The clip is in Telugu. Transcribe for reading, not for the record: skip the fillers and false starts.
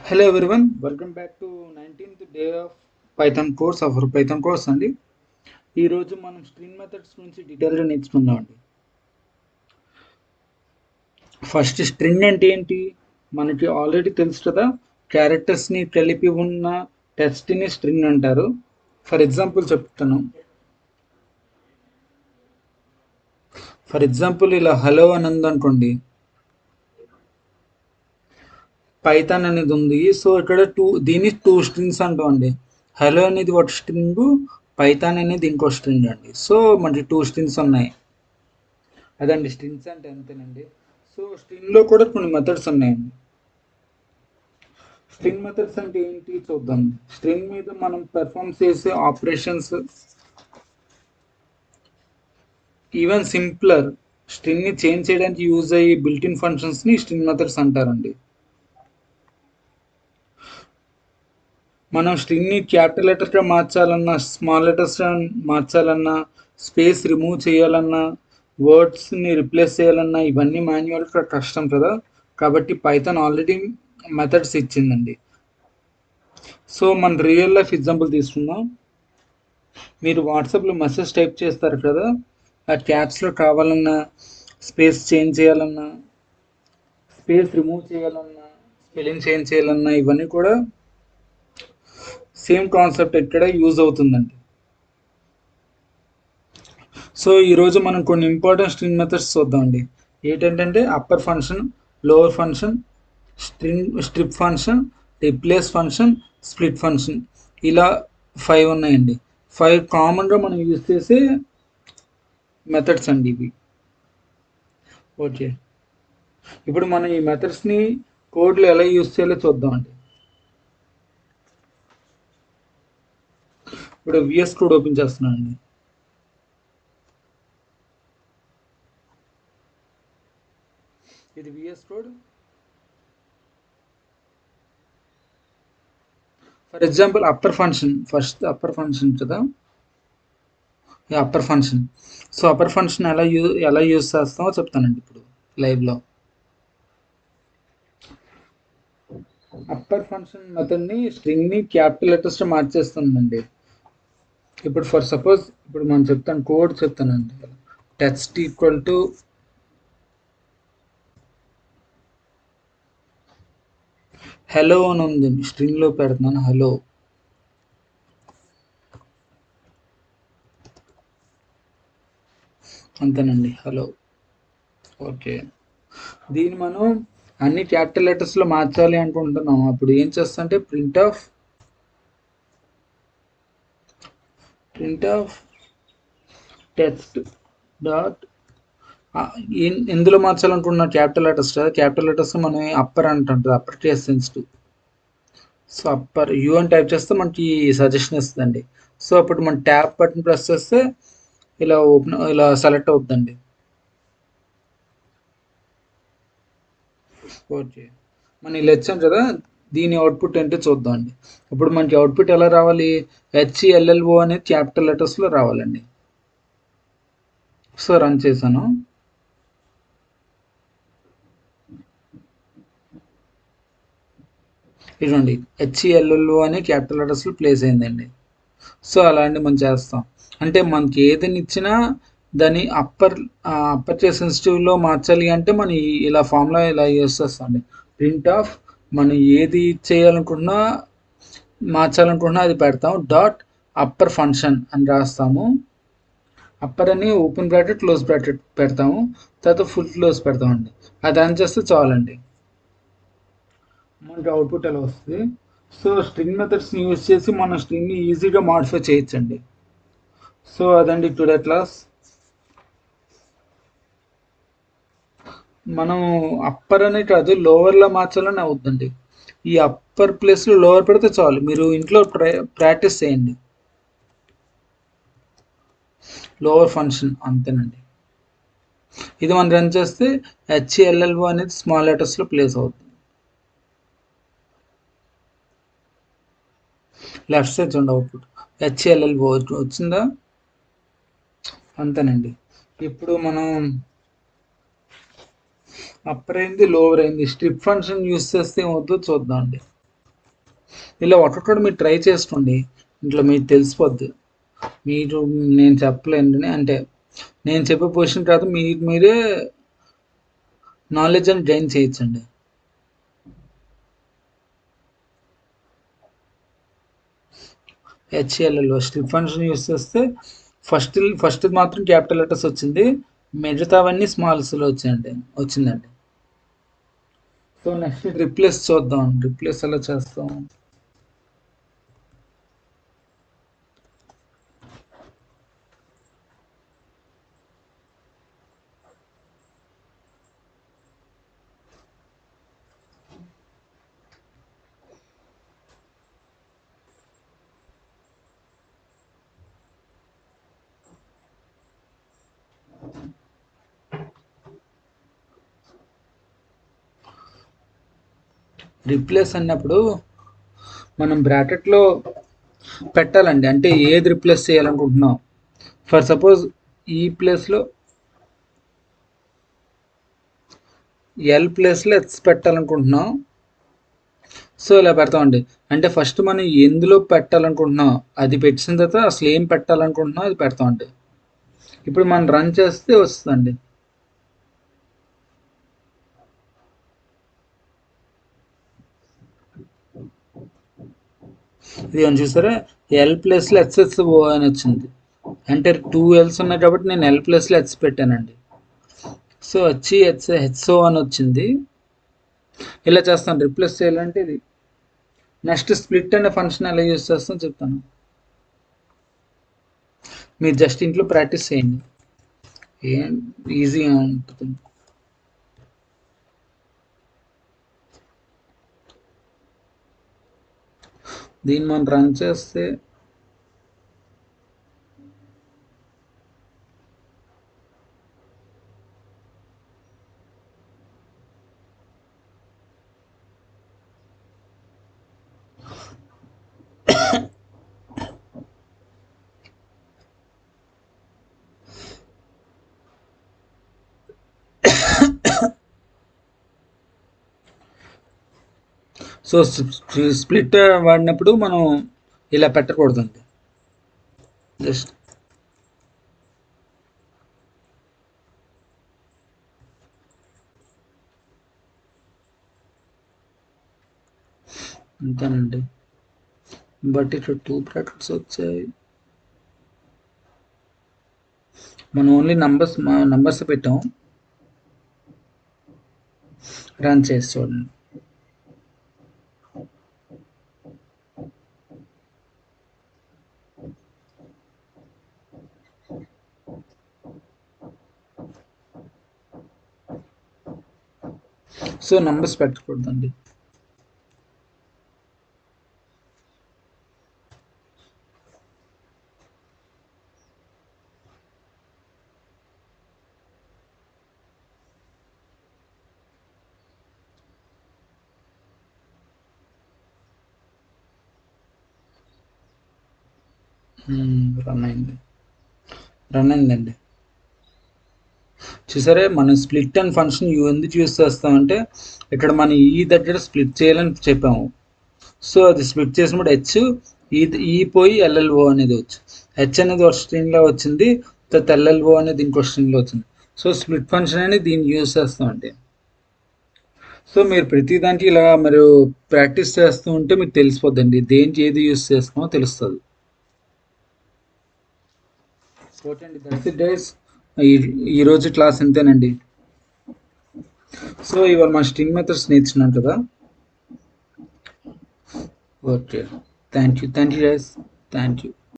Hello everyone, welcome back to 19th day of Python course of our Python course అండి. ఈరోజు మనం స్ట్రింగ్ మెథడ్స్ గురించి డీటెయిల్గా నేర్చుకుందాం అండి. ఫస్ట్ స్ట్రింగ్ అంటే ఏంటి మనకి ఆల్రెడీ తెలుసు కదా, క్యారెక్టర్స్ని కలిపి ఉన్న టెక్స్ట్ని స్ట్రింగ్ అంటారు. ఫర్ ఎగ్జాంపుల్ చెప్తాను. ఫర్ ఎగ్జాంపుల్ ఇలా హలో అని ఉందనుకోండి, పైథాన్ అనేది ఉంది. సో ఇక్కడ దీన్ని టూ స్ట్రింగ్స్ అంటాం అండి. హలో అనేది ఒక స్ట్రింగ్, పైథాన్ అనేది ఇంకో స్ట్రింగ్ అండి. సో మనకి టూ స్ట్రింగ్స్ ఉన్నాయి. అదండి స్ట్రింగ్స్ అంటే అంతేనండి. సో స్ట్రింగ్లో కూడా కొన్ని మెథడ్స్ ఉన్నాయండి. స్ట్రింగ్ మెథడ్స్ అంటే ఏంటి చూద్దాం. స్ట్రింగ్ మీద మనం పెర్ఫామ్ చేసే ఆపరేషన్స్, ఈవెన్ సింప్లర్ స్ట్రింగ్ని చేంజ్ చేయడానికి యూజ్ అయ్యే బిల్ట్-ఇన్ ఫంక్షన్స్ని స్ట్రింగ్ మెథడ్స్ అంటారండి. మనం స్ట్రింగ్ని క్యాపిటల్ లెటర్గా మార్చాలన్నా, స్మాల్ లెటర్స్గా మార్చాలన్నా, స్పేస్ రిమూవ్ చేయాలన్నా, వర్డ్స్ని రిప్లేస్ చేయాలన్నా ఇవన్నీ మాన్యువల్గా కష్టం కదా. కాబట్టి పైథాన్ ఆల్రెడీ మెథడ్స్ ఇచ్చిందండి. సో మన రియల్ లైఫ్ ఎగ్జాంపుల్ తీసుకుందాం. మీరు వాట్సాప్లో మెసేజ్ టైప్ చేస్తారు కదా, ఆ క్యాప్స్లో కావాలన్నా, స్పేస్ చేంజ్ చేయాలన్నా, స్పేస్ రిమూవ్ చేయాలన్నా, స్పెల్లింగ్ చేంజ్ చేయాలన్నా ఇవన్నీ కూడా సేమ్ కాన్సెప్ట్ ఇక్కడ యూజ్ అవుతుందండి. సో ఈరోజు మనం కొన్ని ఇంపార్టెంట్ స్ట్రింగ్ మెథడ్స్ చూద్దామండి. ఏంటంటే upper function, lower function, strip function, replace function, split function, ఇలా 5 ఉన్నాయండి. 5 కామన్గా మనం యూజ్ చేసే మెథడ్స్ అండి ఇవి. ఓకే, ఇప్పుడు మనం ఈ మెథడ్స్ని కోడ్లో ఎలా యూజ్ చేయాలో చూద్దామండి. ఇప్పుడు విఎస్ కోడ్ ఓపెన్ చేస్తున్నానండి. ఇది VS code. For example upper function, first upper function కదా, upper function. So upper function ఎలా యూజ్ చేస్తామో చెప్తానండి ఇప్పుడు లైవ్లో. అప్పర్ ఫంక్షన్ మెథడ్ని స్ట్రింగ్ని క్యాపిటల్ లెటర్స్తో మార్చేస్తుందండి. ఇప్పుడు ఫర్ సపోజ్ ఇప్పుడు మనం చెప్తాను, కోడ్ చెప్తానండి. టెక్స్ట్ ఈక్వల్ టు హలో అని ఉంది, స్ట్రింగ్లో పెడుతున్నాను హలో. అంతేనండి, హలో. ఓకే, దీన్ని మనం అన్ని క్యాపిటల్ లెటర్స్లో మార్చాలి అనుకుంటున్నాం. అప్పుడు ఏం చేస్తామంటే ప్రింట్ ఆఫ్ టెక్స్ట్ డాట్ ఎందులో మార్చాలనుకుంటున్నా క్యాపిటల్ లెటర్స్ కదా, క్యాపిటల్ లెటర్స్ మనం అప్పర్ అంటుంటుంది, upper case sensitive. So upper U అని టైప్ చేస్తే మనకి సజెషన్ ఇస్తుందండి. సో అప్పుడు మనం ట్యాప్ బటన్ ప్రెస్ చేస్తే ఇలా సెలెక్ట్ అవుతుందండి. ఓకే, మనం ఇలా వచ్చాం కదా, దీని అవుట్పుట్ ఏంటో చూద్దాం అండి. ఇప్పుడు మనకి అవుట్పుట్ ఎలా రావాలి, హెచ్ఈఎల్ఎల్ఓ అనేది క్యాపిటల్ లెటర్స్లో రావాలండి. సో రన్ చేశాను. ఇదండి హెచ్ఈఎల్ఎల్ఓ అని క్యాపిటల్ లెటర్స్లో ప్లేస్ అయిందండి. సో అలాంటి మనం చేస్తాం. అంటే మనకి ఏదైనా ఇచ్చినా దాన్ని అప్పర్ కేస్ సెన్సిటివ్లో మార్చాలి అంటే మనం ఇలా ఫార్ములా ఇలా యూస్ చేస్తామండి. ప్రింట్ ఆఫ్ మనం ఏది చేయాలనుకుంటున్నా, మార్చాలనుకుంటున్నా అది పెడతాం. డాట్ అప్పర్ ఫంక్షన్ అని రాస్తాము. అప్పర్ అని ఓపెన్ బ్రాకెట్ క్లోజ్ బ్రాకెట్ పెడతాము, తర్వాత ఫుల్ క్లోజ్ పెడతామండి. అది రన్ చేస్తే చాలండి, మనకి అవుట్పుట్ ఎలా వస్తుంది. సో స్ట్రింగ్ మెథడ్స్ని యూజ్ చేసి మన స్ట్రింగ్ని ఈజీగా మాడిఫై చేయొచ్చండి. సో అదండి టుడే క్లాస్. మనం అప్పర్ అనే కాదు, లోవర్లో మార్చాలని అవుతుందండి. ఈ అప్పర్ ప్లేస్లో లోవర్ పెడితే చాలు. మీరు ఇంట్లో ప్రాక్టీస్ చేయండి. లోవర్ ఫంక్షన్ అంతేనండి. ఇది మనం రన్ చేస్తే హెచ్ఎల్ఎల్ఓ అనేది స్మాల్ లెటర్స్లో ప్లేస్ అవుతుంది. లెఫ్ట్ సైడ్ చూడండి అవుట్పుట్ హెచ్ఎల్ఎల్ఓ వచ్చిందా, అంతేనండి. ఇప్పుడు మనం అప్పర్ అయింది, లోవర్ అయింది. స్ట్రిప్ ఫంక్షన్ యూస్ చేస్తే ఏమవుతుందో చూద్దాం అండి. ఇలా ఒకటి మీరు ట్రై చేసుకోండి, ఇంట్లో మీకు తెలిసిపోద్ది. మీరు నేను చెప్పలేను అంటే నేను చెప్పే పొజిషన్ తర్వాత మీరు మీరే నాలెడ్జ్ అని గెయిన్ చేయొచ్చండి. హెచ్ఎల్ఎల్ స్ట్రిప్ ఫంక్షన్ యూస్ చేస్తే ఫస్ట్ మాత్రం క్యాపిటల్ లెటర్స్ వచ్చింది, మిగతావన్నీ స్మాల్స్లో వచ్చిందండి. సో నెక్స్ట్ రిప్లేస్ చూద్దాం, రిప్లేస్ ఎలా చేస్తాం. రిప్లేస్ అన్నప్పుడు మనం బ్రాకెట్లో పెట్టాలండి, అంటే ఏది రిప్లేస్ చేయాలనుకుంటున్నాం. ఫర్ సపోజ్ ఈ ప్లేస్లో ఎల్ ప్లేస్లో ఎక్స్ పెట్టాలనుకుంటున్నాం. సో ఇలా పెడతామండి, అంటే ఫస్ట్ మనం ఎందులో పెట్టాలనుకుంటున్నాం అది పెట్టిన తర్వాత అసలు ఏం పెట్టాలనుకుంటున్నాం అది పెడతామండి. ఇప్పుడు మనం రన్ చేస్తే వస్తుందండి. ఇది అని చూసారా, ఎల్ ప్లేస్లో ఎస్ఎస్ఓ అని వచ్చింది, అంటే 2 ఎల్స్ ఉన్నాయి కాబట్టి నేను ఎల్ ప్లేస్లో హెచ్ పెట్టానండి. సో వచ్చి హెచ్ఓ అని వచ్చింది. ఇలా చేస్తాను, రిప్లేస్ చేయాలంటే ఇది. నెక్స్ట్ స్ప్లిట్ అనే ఫంక్షన్ ఎలా యూజ్ చేస్తాను చెప్తాను, మీరు జస్ట్ ఇంట్లో ప్రాక్టీస్ చేయండి, ఏం ఈజీగా ఉంటుంది. దీన్ని మనం రన్ చేస్తే సో స్ప్లిట్ వాడినప్పుడు మనం ఇలా పెట్టకూడదండి, జస్ట్ అంతేనండి. బట్ ఇక్కడ 2 బ్రాకెట్స్ వచ్చాయి, మనం ఓన్లీ నంబర్స్ పెట్టాం. రన్ చేసి చూడండి. So numbers పెట్టకూడదండి. రన్ అయిందండి. చూసారే, మనం స్ప్లిట్ అండ్ ఫంక్షన్ ఎందుకు యూజ్ చేస్తామంటే ఇక్కడ మనం ఈ దగ్గర స్ప్లిట్ చేయాలని చెప్పాము. సో అది స్ప్లిట్ చేసినప్పుడు హెచ్ ఈ పోయి ఎల్ఎల్ఓ అనేది వచ్చు, హెచ్ అనేది ఒక స్ట్రింగ్లో వచ్చింది, తర్వాత ఎల్ఎల్ఓ అనేది ఇంకో స్ట్రింగ్లో వచ్చింది. సో స్ప్లిట్ ఫంక్షన్ అనేది దీన్ని యూజ్ చేస్తామండి. సో మీరు ప్రతి దానికి ఇలా మీరు ప్రాక్టీస్ చేస్తూ ఉంటే మీకు తెలిసిపోద్దండి, దేనికి ఏది యూజ్ చేస్తామో తెలుస్తుంది. ఓకే అండి, దట్స్ ఇట్ గైస్. ఈరోజు క్లాస్ అంతేనండి. సో ఇవాళ మన స్ట్రింగ్ మెథడ్స్ నేర్చుకున్నాం కదా. Okay, thank you guys, thank you.